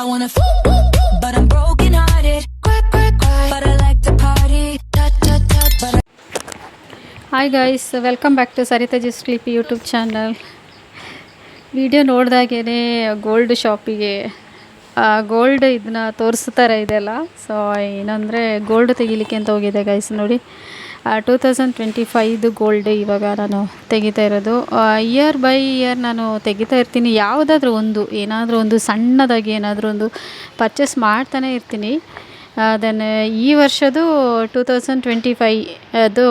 I wanna but I'm broken hearted. But I like to party. But hi guys, welcome back to Sarita just clip YouTube channel. Video ನೋಡಿದಾಗೇ gold ಶಾಪಿಗೆ gold ಇದನ್ನ ತೋರಿಸ್ತಾರೆ ಇದೆಲ್ಲ. So ಏನಂದರೆ gold ತೆಗಿಲಿಕ್ಕೆ ಅಂತ ಹೋಗಿದೆ ಗೈಸ್. ನೋಡಿ 2025 ಗೋಲ್ಡ್ ಇವಾಗ ನಾನು ತೆಗಿತಾ ಇರೋದು. ಇಯರ್ ಬೈ ಇಯರ್ ನಾನು ತೆಗಿತಾ ಇರ್ತೀನಿ. ಯಾವುದಾದ್ರೂ ಒಂದು ಏನಾದರೂ ಒಂದು ಸಣ್ಣದಾಗಿ ಏನಾದರೂ ಒಂದು ಪರ್ಚೇಸ್ ಮಾಡ್ತಾನೆ ಇರ್ತೀನಿ. ದೆನ್ ಈ ವರ್ಷದ್ದು 2025 ಅದು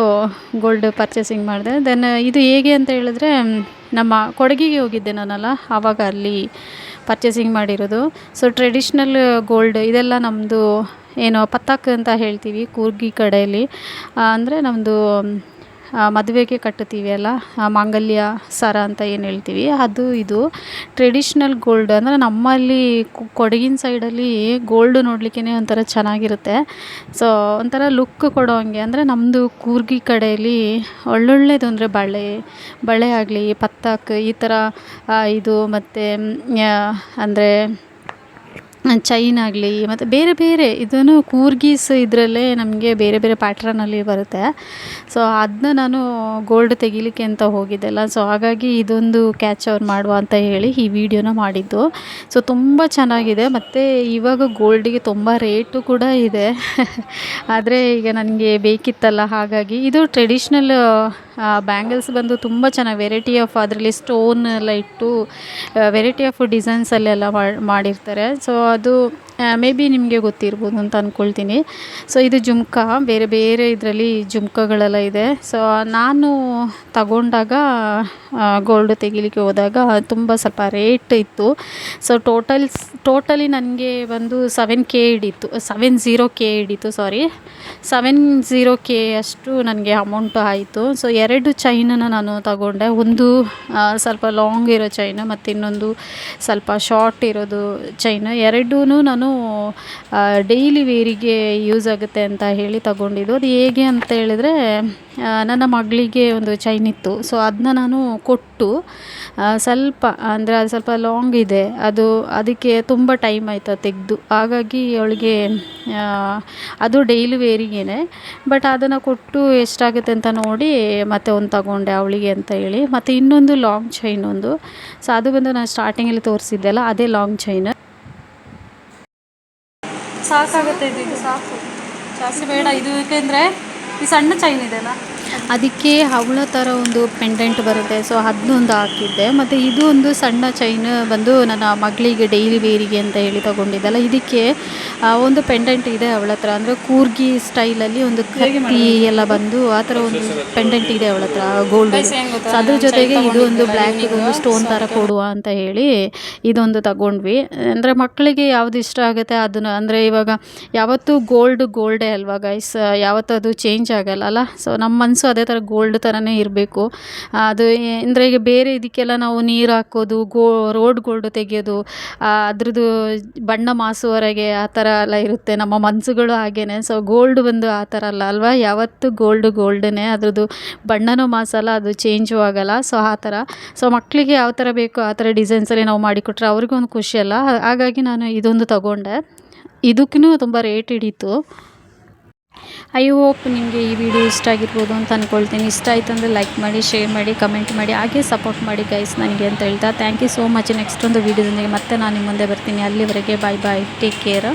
ಗೋಲ್ಡ್ ಪರ್ಚೇಸಿಂಗ್ ಮಾಡಿದೆ. ದೆನ್ ಇದು ಹೇಗೆ ಅಂತ ಹೇಳಿದ್ರೆ, ನಮ್ಮ ಕೊಡಗಿಗೆ ಹೋಗಿದ್ದೆ ನಾನಲ್ಲ, ಆವಾಗ ಅಲ್ಲಿ ಪರ್ಚೇಸಿಂಗ್ ಮಾಡಿರೋದು. ಸೊ ಟ್ರೆಡಿಷ್ನಲ್ ಗೋಲ್ಡ್ ಇದೆಲ್ಲ ನಮ್ಮದು ಏನು ಪತಾಕ್ ಅಂತ ಹೇಳ್ತೀವಿ ಕೂರ್ಗಿ ಕಡೆಯಲ್ಲಿ. ಅಂದರೆ ನಮ್ಮದು ಮದುವೆಗೆ ಕಟ್ಟುತ್ತೀವಿ ಅಲ್ಲ, ಮಾಂಗಲ್ಯ ಸರ ಅಂತ ಏನು ಹೇಳ್ತೀವಿ, ಅದು ಇದು ಟ್ರೆಡಿಷ್ನಲ್ ಗೋಲ್ಡ್. ಅಂದರೆ ನಮ್ಮಲ್ಲಿ ಕೊಡಗಿನ ಸೈಡಲ್ಲಿ ಗೋಲ್ಡ್ ನೋಡಲಿಕ್ಕೇ ಒಂಥರ ಚೆನ್ನಾಗಿರುತ್ತೆ. ಸೊ ಒಂಥರ ಲುಕ್ ಕೊಡೋ ಹಂಗೆ. ಅಂದರೆ ನಮ್ಮದು ಕೂರ್ಗಿ ಕಡೆಯಲ್ಲಿ ಒಳ್ಳೊಳ್ಳೆದು ಅಂದರೆ ಬಳೆ ಆಗಲಿ, ಪತ್ತಾಕ್ ಈ ಥರ ಇದು ಮತ್ತು ಅಂದರೆ ಚೈನ್ ಆಗಲಿ, ಮತ್ತು ಬೇರೆ ಬೇರೆ ಇದನ್ನು ಕೂರ್ಗೀಸ್ ಇದರಲ್ಲೇ ನಮಗೆ ಬೇರೆ ಬೇರೆ ಪ್ಯಾಟ್ರನಲ್ಲಿ ಬರುತ್ತೆ. ಸೊ ಅದನ್ನ ನಾನು ಗೋಲ್ಡ್ ತೆಗಿಲಿಕ್ಕೆ ಅಂತ ಹೋಗಿದ್ದೆಲ್ಲ. ಸೊ ಹಾಗಾಗಿ ಇದೊಂದು ಕ್ಯಾಚ್ ಅವ್ರು ಮಾಡುವ ಅಂತ ಹೇಳಿ ಈ ವಿಡಿಯೋನ ಮಾಡಿದ್ದು. ಸೊ ತುಂಬ ಚೆನ್ನಾಗಿದೆ. ಮತ್ತು ಇವಾಗ ಗೋಲ್ಡಿಗೆ ತುಂಬ ರೇಟು ಕೂಡ ಇದೆ. ಆದರೆ ಈಗ ನನಗೆ ಬೇಕಿತ್ತಲ್ಲ, ಹಾಗಾಗಿ ಇದು ಟ್ರೆಡಿಷ್ನಲ್ ಬ್ಯಾಂಗಲ್ಸ್ ಬಂದು ತುಂಬ ಚೆನ್ನಾಗಿ ವೆರೈಟಿ ಆಫ್ ಅದರಲ್ಲಿ ಸ್ಟೋನ್ ಎಲ್ಲ ಇಟ್ಟು ವೆರೈಟಿ ಆಫ್ ಡಿಸೈನ್ಸಲ್ಲೆಲ್ಲ ಮಾಡಿರ್ತಾರೆ. ಸೊ ಅದು ಮೇ ಬಿ ನಿಮಗೆ ಗೊತ್ತಿರ್ಬೋದು ಅಂತ ಅಂದ್ಕೊಳ್ತೀನಿ. ಸೊ ಇದು ಜುಮ್ಕಾ, ಬೇರೆ ಬೇರೆ ಇದರಲ್ಲಿ ಜುಮ್ಕಾಗಳೆಲ್ಲ ಇದೆ. ಸೊ ನಾನು ತಗೊಂಡಾಗ ಗೋಲ್ಡ್ ತೆಗಿಲಿಕ್ಕೆ ಹೋದಾಗ ತುಂಬ ಸ್ವಲ್ಪ ರೇಟ್ ಇತ್ತು. ಸೊ ಟೋಟಲಿ ನನಗೆ ಒಂದು 7K ಹಿಡಿತು, 70K ಹಿಡಿತು, 70K ಅಷ್ಟು ನನಗೆ ಅಮೌಂಟು ಆಯಿತು. ಸೊ 2 ಚೈನನ್ನು ನಾನು ತಗೊಂಡೆ. ಒಂದು ಸ್ವಲ್ಪ ಲಾಂಗ್ ಇರೋ ಚೈನು ಮತ್ತು ಇನ್ನೊಂದು ಸ್ವಲ್ಪ ಶಾರ್ಟ್ ಇರೋದು ಚೈನು. ಎರಡೂ ನಾನು ಡೈಲಿ ವೇರಿಗೆ ಯೂಸ್ ಆಗುತ್ತೆ ಅಂತ ಹೇಳಿ ತಗೊಂಡಿದ್ದು. ಅದು ಹೇಗೆ ಅಂತ ಹೇಳಿದ್ರೆ, ನನ್ನ ಮಗಳಿಗೆ ಒಂದು ಚೈನ್ ಇತ್ತು. ಸೊ ಅದನ್ನ ನಾನು ಕೊಟ್ಟು ಸ್ವಲ್ಪ ಅಂದರೆ ಅದು ಸ್ವಲ್ಪ ಲಾಂಗ್ ಇದೆ, ಅದಕ್ಕೆ ತುಂಬ ಟೈಮ್ ಆಯಿತು ತೆಗೆದು. ಹಾಗಾಗಿ ಅವಳಿಗೆ ಅದು ಡೈಲಿ ವೇರಿಗೇನೆ. ಬಟ್ ಅದನ್ನು ಕೊಟ್ಟು ಎಷ್ಟಾಗುತ್ತೆ ಅಂತ ನೋಡಿ ಮತ್ತೆ ಒಂದು ತಗೊಂಡೆ ಅವಳಿಗೆ ಅಂತ ಹೇಳಿ. ಮತ್ತು ಇನ್ನೊಂದು ಲಾಂಗ್ ಚೈನ್ ಒಂದು. ಸೊ ಅದು ಬಂದು ನಾನು ಸ್ಟಾರ್ಟಿಂಗಲ್ಲಿ ತೋರಿಸಿದ್ದೆಲ್ಲ ಅದೇ ಲಾಂಗ್ ಚೈನ್. ಸಾಕಾಗುತ್ತೆ, ಇದು ಸಾಕು, ಜಾಸ್ತಿ ಬೇಡ ಇದು. ಏಕೆಂದರೆ ಈ ಸಣ್ಣ ಚೈನ್ ಇದೆಯಲ್ಲ, ಅದಕ್ಕೆ ಅವಳ ಥರ ಒಂದು ಪೆಂಡೆಂಟ್ ಬರುತ್ತೆ. ಸೊ ಅದನ್ನೊಂದು ಹಾಕಿದ್ದೆ. ಮತ್ತು ಇದು ಒಂದು ಸಣ್ಣ ಚೈನ್ ಬಂದು ನನ್ನ ಮಗಳಿಗೆ ಡೈಲಿ ವೇರಿಗೆ ಅಂತ ಹೇಳಿ ತೊಗೊಂಡಿದ್ದಲ್ಲ, ಇದಕ್ಕೆ ಒಂದು ಪೆಂಡೆಂಟ್ ಇದೆ ಅವಳ ಹತ್ರ. ಅಂದರೆ ಕೂರ್ಗಿ ಸ್ಟೈಲಲ್ಲಿ ಒಂದು ಕತ್ತಿ ಎಲ್ಲ ಬಂದು ಆ ಥರ ಒಂದು ಪೆಂಡೆಂಟ್ ಇದೆ ಅವಳ ಹತ್ರ ಗೋಲ್ಡ್. ಸೊ ಅದ್ರ ಜೊತೆಗೆ ಇದು ಒಂದು ಬ್ಲ್ಯಾಕ್ ಒಂದು ಸ್ಟೋನ್ ಥರ ಕೊಡುವ ಅಂತ ಹೇಳಿ ಇದೊಂದು ತಗೊಂಡ್ವಿ. ಅಂದರೆ ಮಕ್ಕಳಿಗೆ ಯಾವುದು ಇಷ್ಟ ಆಗುತ್ತೆ ಅದನ್ನು, ಅಂದರೆ ಇವಾಗ ಯಾವತ್ತೂ ಗೋಲ್ಡೇ ಅಲ್ವಾ ಗೈಸ್, ಯಾವತ್ತೂ ಅದು ಚೇಂಜ್ ಆಗಲ್ಲ. ಸೊ ನಮ್ಮ ಮನಸ್ಸು ಅದೇ ಥರ ಗೋಲ್ಡ್ ಥರನೇ ಇರಬೇಕು. ಅದು ಅಂದರೆ ಈಗ ಬೇರೆ ಇದಕ್ಕೆಲ್ಲ ನಾವು ನೀರು ಹಾಕೋದು, ರೋಡ್ ಗೋಲ್ಡ್ ತೆಗೆಯೋದು, ಅದ್ರದ್ದು ಬಣ್ಣ ಮಾಸುವವರೆಗೆ ಆ ಥರ ಎಲ್ಲ ಇರುತ್ತೆ ನಮ್ಮ ಮನಸ್ಸುಗಳು ಹಾಗೇನೆ. ಸೊ ಗೋಲ್ಡ್ ಬಂದು ಆ ಥರ ಅಲ್ವಾ, ಯಾವತ್ತು ಗೋಲ್ಡನ್ನೇ, ಅದ್ರದ್ದು ಬಣ್ಣನೂ ಮಾಸಲ್ಲ, ಅದು ಚೇಂಜು ಆಗಲ್ಲ. ಸೊ ಆ ಥರ. ಸೊ ಮಕ್ಕಳಿಗೆ ಯಾವ ಥರ ಬೇಕೋ ಆ ಥರ ಡಿಸೈನ್ಸಲ್ಲಿ ನಾವು ಮಾಡಿಕೊಟ್ರೆ ಅವ್ರಿಗೂ ಒಂದು ಖುಷಿ ಅಲ್ಲ. ಹಾಗಾಗಿ ನಾನು ಇದೊಂದು ತಗೊಂಡೆ. ಇದಕ್ಕೂ ತುಂಬ ರೇಟ್ ಹಿಡೀತು. ಐ ಹೋಪ್ ನಿಮಗೆ ಈ ವಿಡಿಯೋ ಇಷ್ಟ ಆಗಿರ್ಬೋದು ಅಂತ ಅಂದ್ಕೊಳ್ತೀನಿ. ಇಷ್ಟ ಆಯಿತು ಅಂದರೆ ಲೈಕ್ ಮಾಡಿ, ಶೇರ್ ಮಾಡಿ, ಕಮೆಂಟ್ ಮಾಡಿ, ಹಾಗೆ ಸಪೋರ್ಟ್ ಮಾಡಿ ಗೈಸ್ ನನಗೆ ಅಂತ ಹೇಳ್ತಾ thank you so much. Next ಒಂದು ವೀಡಿಯೋದೊಂದಿಗೆ ಮತ್ತೆ ನಾನು ನಿಮ್ಮ ಮುಂದೆ ಬರ್ತೀನಿ. ಅಲ್ಲಿವರೆಗೆ ಬಾಯ್, ಟೇಕ್ ಕೇರ್.